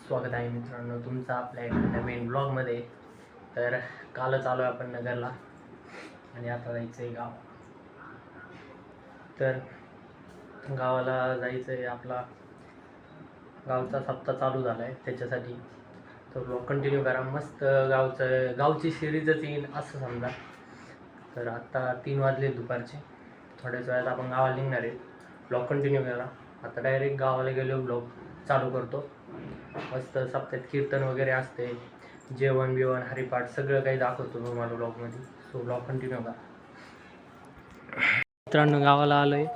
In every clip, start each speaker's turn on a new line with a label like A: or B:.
A: स्वागत आहे मित्रांनो तुमचं आपल्या एका नवीन ब्लॉगमध्ये। तर कालच आलो आपण नगरला आणि आता जायचं आहे गाव। तर गावाला जायचं आहे, आपला गावचा सप्ताह चालू झाला आहे त्याच्यासाठी तो ब्लॉग कंटिन्यू करा। मस्त गावची सिरीजच येईल असं समजा। तर आता 3 वाजले दुपारचे, थोड्याच वेळात आपण गावाला निघणार आहे। ब्लॉग कंटिन्यू करा। आता डायरेक्ट गावाला गेलो ब्लॉग चालू करतो। मस्त सप्त्यात कीर्तन वगैरे असते, जेवण बिवण हरिपाठ सगळं काही दाखवतो तुम्हाला ब्लॉगमध्ये। सो ब्लॉग कंटिन्यू करा। मित्रांनो गावाला आलो आहे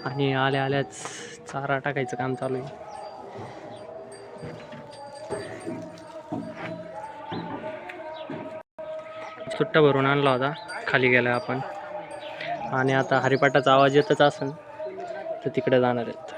A: आणि आल्याच चारा टाकायचं काम चालू आहे। सुट्टा भरून आणला होता, खाली गेला आपण आणि आता हरिपाठाचा आवाज येतच असेल तर तिकडे जाणार आहेत।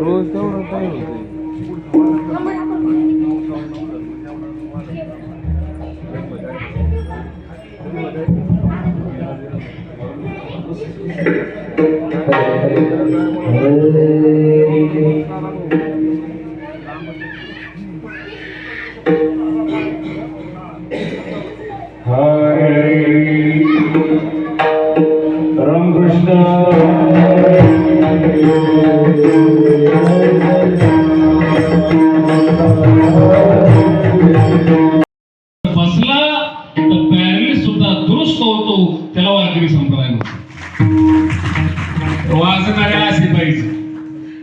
B: रोज तेवढं काय होतं। रामकृष्ण बसला तर पॅरलिस सुद्धा दुरुस्त होतो, त्याला वारकरी संप्रदाय म्हणतो। वाजणारे असे पाहिजे,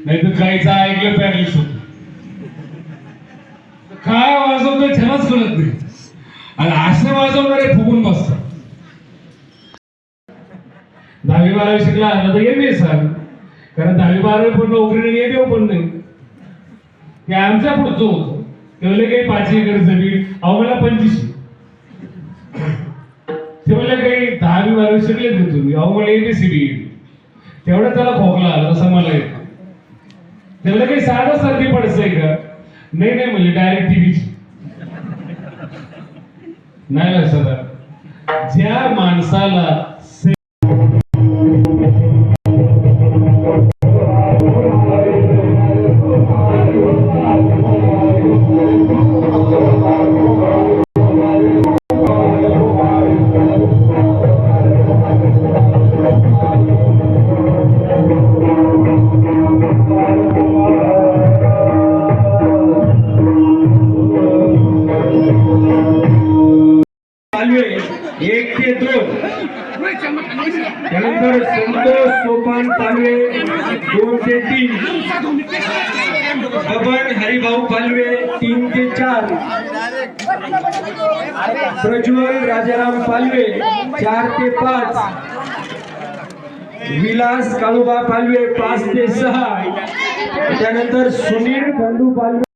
B: नाही तर काहीच ऐकलं पॅरलिस होत। काय वाजवतो छानच कळत नाही आणि असे वाजवणारे फुगून बसतात। 10वी 12वी शिकला आला तर एम सांग, कारण 10वी 12वी पण नोकरी एम पण नाही। हे आमच्या पुढचं होतं, तेवढे काही 5 एकर जमीन, अहो मला 25। ते म्हणलं काही 10वी 12वी शिकले का तुम्ही, अहो मला ABCD। तेवढं त्याला खोकला आला, तसं मला येतं। तेवढं काही साधं सर्दी पडसंय का, नाही नाही म्हणजे डायरेक्ट टीव्हीची नाही लक्षात। ज्या माणसाला त्यानंतर संतोष सोपान पालवे 2 ते 3
C: बबन हरिभाऊ पालवे 3 ते 4, प्रज्वल राजाराम पालवे 4 ते 5, विलास काळूबा पालवे 5 ते 6, त्यानंतर सुनील खंडू पालवे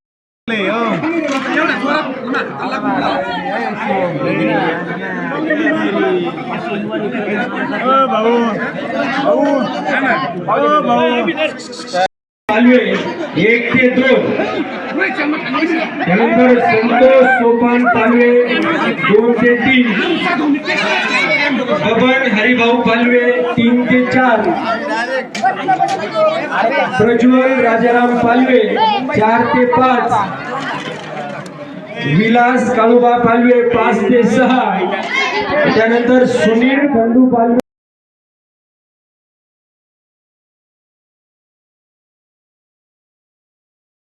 C: पालवे 1 ते 2, त्यानंतर संतोष सोपान पालवे 2 ते 3, बबन हरिभाऊ पालवे 3 ते 4, प्रज्वल राजाराम पालवे 4 ते 5, विलास काळूबा पालवे 5 ते 6, त्यानंतर सुनील खंडू पालवे